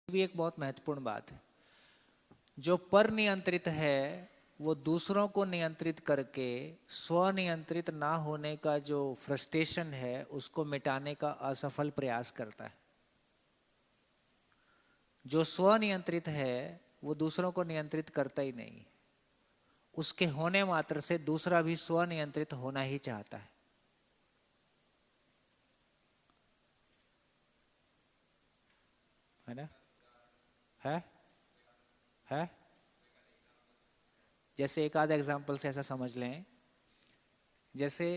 भी एक बहुत महत्वपूर्ण बात है। जो पर नियंत्रित है वो दूसरों को नियंत्रित करके स्वनियंत्रित ना होने का जो फ्रस्ट्रेशन है उसको मिटाने का असफल प्रयास करता है। जो स्वनियंत्रित है वो दूसरों को नियंत्रित करता ही नहीं, उसके होने मात्र से दूसरा भी स्वनियंत्रित होना ही चाहता है ना? है जैसे एक आध एग्जाम्पल से ऐसा समझ लें, जैसे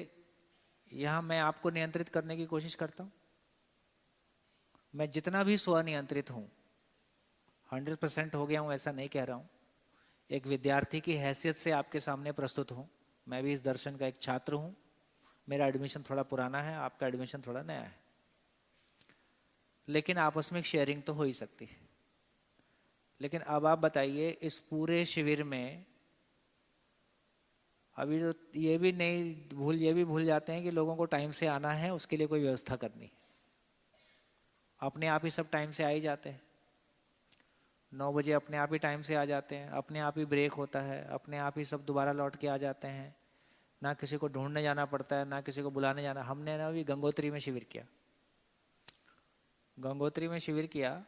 यहां मैं आपको नियंत्रित करने की कोशिश करता हूं। मैं जितना भी स्वनियंत्रित हूं, 100% हो गया हूं ऐसा नहीं कह रहा हूं। एक विद्यार्थी की हैसियत से आपके सामने प्रस्तुत हूं। मैं भी इस दर्शन का एक छात्र हूं। मेरा एडमिशन थोड़ा पुराना है, आपका एडमिशन थोड़ा नया है, लेकिन आपस में शेयरिंग तो हो ही सकती है। लेकिन अब आप बताइए, इस पूरे शिविर में अभी तो ये भी भूल जाते हैं कि लोगों को टाइम से आना है, उसके लिए कोई व्यवस्था करनी है। अपने आप ही सब टाइम से आ ही जाते हैं। 9 बजे अपने आप ही टाइम से आ जाते हैं, अपने आप ही ब्रेक होता है, अपने आप ही सब दोबारा लौट के आ जाते हैं। ना किसी को ढूंढने जाना पड़ता है, ना किसी को बुलाने जाना। हमने ना अभी गंगोत्री में शिविर किया। गंगोत्री में शिविर किया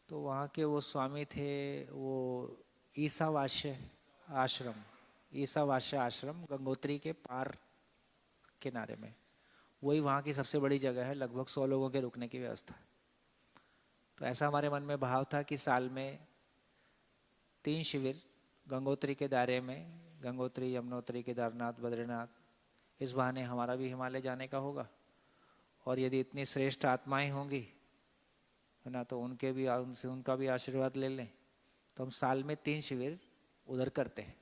तो वहाँ के वो स्वामी थे, वो ईसावास्य आश्रम गंगोत्री के पार किनारे में, वही वहाँ की सबसे बड़ी जगह है। लगभग 100 लोगों के रुकने की व्यवस्था है। तो ऐसा हमारे मन में भाव था कि साल में 3 शिविर गंगोत्री के दायरे में, गंगोत्री, यमुनोत्री, केदारनाथ, बद्रीनाथ, इस बहाने हमारा भी हिमालय जाने का होगा। और यदि इतनी श्रेष्ठ आत्माएं होंगी, है ना, तो उनसे उनका भी आशीर्वाद ले लें। तो हम साल में 3 शिविर उधर करते हैं।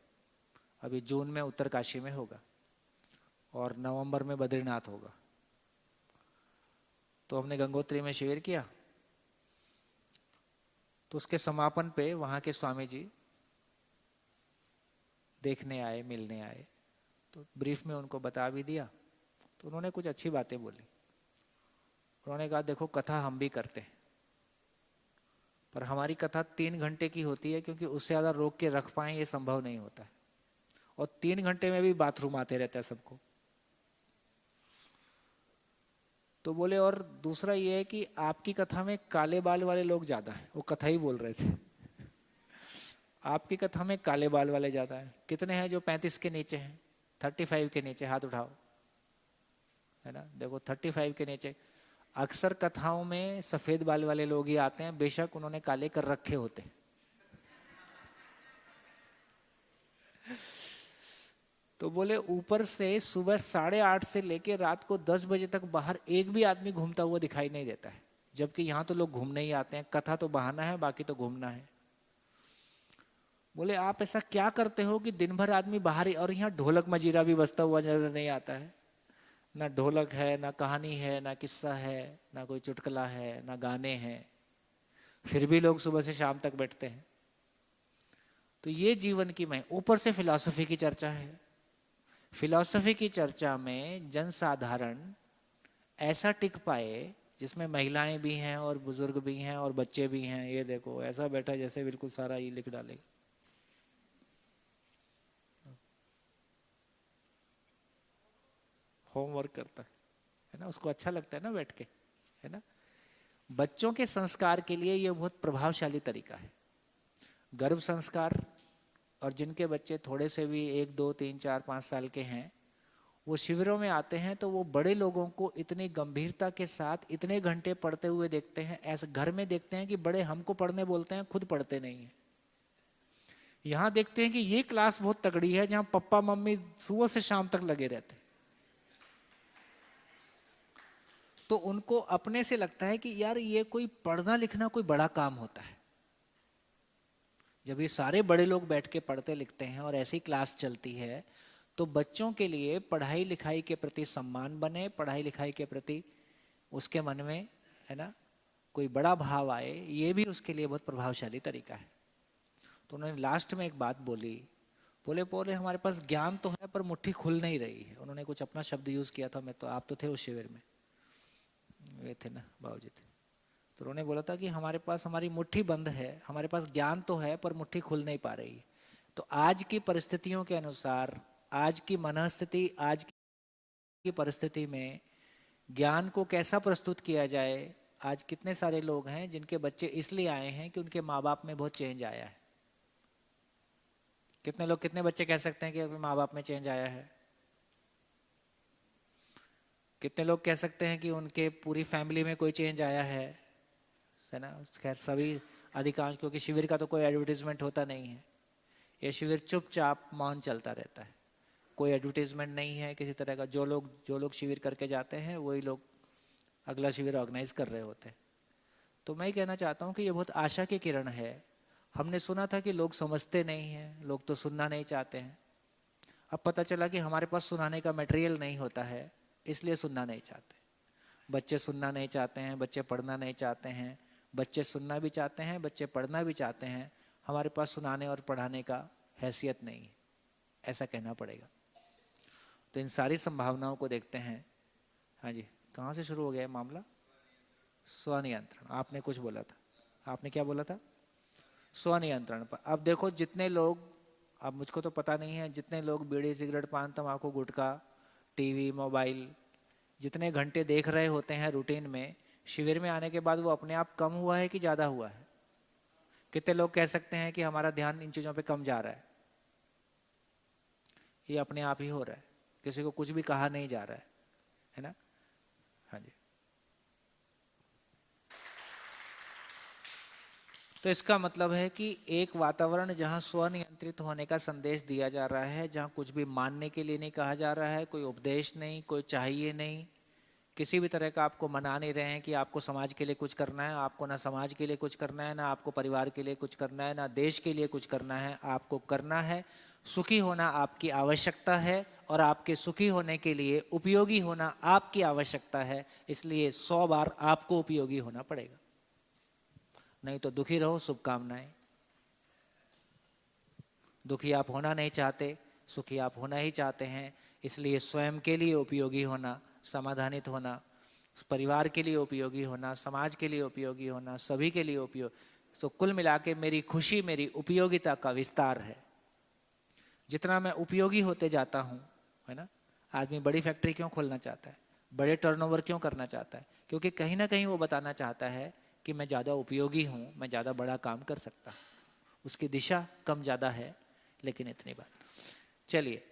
अभी जून में उत्तरकाशी में होगा और नवंबर में बद्रीनाथ होगा। तो हमने गंगोत्री में शिविर किया। तो उसके समापन पे वहाँ के स्वामी जी देखने आए, मिलने आए। तो ब्रीफ में उनको बता भी दिया। तो उन्होंने कुछ अच्छी बातें बोली। उन्होंने कहा, देखो कथा हम भी करते हैं, पर हमारी कथा 3 घंटे की होती है, क्योंकि उससे ज़्यादा रोक के रख पाएं ये संभव नहीं होता है। और 3 घंटे में भी बाथरूम आते रहता है सबको। तो बोले, और दूसरा ये है कि आपकी कथा में काले बाल वाले लोग ज़्यादा हैं। वो कथा ही बोल रहे थे। आपकी कथा में काले बाल वाले ज़्यादा हैं। कितने हैं जो 35 के नीचे हैं? 35 के नीचे हाथ उठाओ, है ना? देखो 35 के नीचे। अक्सर कथाओं में सफ़ेद बाल वाले लोग ही आते हैं, बेशक उन्होंने काले कर रखे होते हैं। तो बोले, ऊपर से सुबह 8:30 से लेके रात को 10 बजे तक बाहर एक भी आदमी घूमता हुआ दिखाई नहीं देता है। जबकि यहाँ तो लोग घूमने ही आते हैं। कथा तो बहाना है, बाकी तो घूमना है। बोले, आप ऐसा क्या करते हो कि दिन भर आदमी बाहर ही, और यहाँ ढोलक मजीरा भी बजता हुआ नजर नहीं आता है। ना ढोलक है, ना कहानी है, ना किस्सा है, ना कोई चुटकुला है, ना गाने हैं, फिर भी लोग सुबह से शाम तक बैठते हैं। तो ये जीवन की मैं, ऊपर से फिलॉसफी की चर्चा है। फिलॉसफी की चर्चा में जनसाधारण ऐसा टिक पाए, जिसमें महिलाएं भी हैं और बुजुर्ग भी हैं और बच्चे भी हैं। ये देखो ऐसा बैठा जैसे बिल्कुल सारा ये लिख डालेगा। होमवर्क करता है ना, उसको अच्छा लगता है ना बैठ के, है ना। बच्चों के संस्कार के लिए यह बहुत प्रभावशाली तरीका है। गर्भ संस्कार, और जिनके बच्चे थोड़े से भी 1, 2, 3, 4, 5 साल के हैं, वो शिविरों में आते हैं तो वो बड़े लोगों को इतनी गंभीरता के साथ इतने घंटे पढ़ते हुए देखते हैं। ऐसे घर में देखते हैं कि बड़े हमको पढ़ने बोलते हैं, खुद पढ़ते नहीं हैं। यहाँ देखते हैं कि ये क्लास बहुत तगड़ी है, जहाँ पप्पा मम्मी सुबह से शाम तक लगे रहते हैं। तो उनको अपने से लगता है कि यार ये कोई पढ़ना लिखना कोई बड़ा काम होता है। जब ये सारे बड़े लोग बैठ के पढ़ते लिखते हैं और ऐसी क्लास चलती है, तो बच्चों के लिए पढ़ाई लिखाई के प्रति सम्मान बने, पढ़ाई लिखाई के प्रति उसके मन में, है ना, कोई बड़ा भाव आए, ये भी उसके लिए बहुत प्रभावशाली तरीका है। तो उन्होंने लास्ट में एक बात बोली। बोले बोले हमारे पास ज्ञान तो है पर मुट्ठी खुल नहीं रही है। उन्होंने कुछ अपना शब्द यूज किया था। मैं तो, आप तो थे उस शिविर में, वे थे ना, बाबूजी थे। तो उन्होंने बोला था कि हमारे पास हमारी मुट्ठी बंद है, हमारे पास ज्ञान तो है पर मुट्ठी खुल नहीं पा रही है। तो आज की परिस्थितियों के अनुसार, आज की मनःस्थिति, आज की परिस्थिति में ज्ञान को कैसा प्रस्तुत किया जाए। आज कितने सारे लोग हैं जिनके बच्चे इसलिए आए हैं कि उनके माँ बाप में बहुत चेंज आया है। कितने लोग, कितने बच्चे कह सकते हैं कि अपने माँ बाप में चेंज आया है? कितने लोग कह सकते हैं कि उनके पूरी फैमिली में कोई चेंज आया है ना? खैर सभी, अधिकांश, क्योंकि शिविर का तो कोई एडवर्टीजमेंट होता नहीं है। ये शिविर चुपचाप मौन चलता रहता है, कोई एडवर्टीजमेंट नहीं है किसी तरह का। जो लोग शिविर करके जाते हैं वही लोग अगला शिविर ऑर्गेनाइज कर रहे होते हैं। तो मैं कहना चाहता हूँ कि ये बहुत आशा की किरण है। हमने सुना था कि लोग समझते नहीं हैं, लोग तो सुनना नहीं चाहते हैं। अब पता चला कि हमारे पास सुनाने का मटेरियल नहीं होता है, इसलिए सुनना नहीं चाहते। बच्चे सुनना नहीं चाहते हैं, बच्चे पढ़ना नहीं चाहते हैं, बच्चे सुनना भी चाहते हैं, बच्चे पढ़ना भी चाहते हैं। हमारे पास सुनाने और पढ़ाने का हैसियत नहीं है, ऐसा कहना पड़ेगा। तो इन सारी संभावनाओं को देखते हैं। हाँ जी, कहाँ से शुरू हो गया मामला? स्वनियंत्रण। आपने कुछ बोला था, आपने क्या बोला था? स्वनियंत्रण पर। अब देखो जितने लोग, अब मुझको तो पता नहीं है, जितने लोग बीड़ी, सिगरेट, पान, तंबाकू, गुटखा, टीवी, मोबाइल जितने घंटे देख रहे होते हैं रूटीन में, शिविर में आने के बाद वो अपने आप कम हुआ है कि ज़्यादा हुआ है? कितने लोग कह सकते हैं कि हमारा ध्यान इन चीज़ों पे कम जा रहा है? ये अपने आप ही हो रहा है, किसी को कुछ भी कहा नहीं जा रहा है ना? हाँ जी। तो इसका मतलब है कि एक वातावरण जहाँ स्वनियंत्रित होने का संदेश दिया जा रहा है, जहाँ कुछ भी मानने के लिए नहीं कहा जा रहा है, कोई उपदेश नहीं, कोई चाहिए नहीं, किसी भी तरह का आपको मना नहीं रहे हैं कि आपको समाज के लिए कुछ करना है। आपको ना समाज के लिए कुछ करना है, ना आपको परिवार के लिए कुछ करना है, ना देश के लिए कुछ करना है। आपको करना है, सुखी होना आपकी आवश्यकता है, और आपके सुखी होने के लिए उपयोगी होना आपकी आवश्यकता है। इसलिए 100 बार आपको उपयोगी होना पड़ेगा, नहीं तो दुखी रहो। शुभकामनाएं। दुखी आप होना नहीं चाहते, सुखी आप होना ही चाहते हैं। इसलिए स्वयं के लिए उपयोगी होना, समाधानित होना, परिवार के लिए उपयोगी होना, समाज के लिए उपयोगी होना, सभी के लिए उपयोग। तो कुल मिला के मेरी खुशी मेरी उपयोगिता का विस्तार है। जितना मैं उपयोगी होते जाता हूँ, है ना, आदमी बड़ी फैक्ट्री क्यों खोलना चाहता है, बड़े टर्नओवर क्यों करना चाहता है? क्योंकि कहीं ना कहीं वो बताना चाहता है कि मैं ज़्यादा उपयोगी हूँ, मैं ज़्यादा बड़ा काम कर सकता हूँ। उसकी दिशा कम ज़्यादा है, लेकिन इतनी बात। चलिए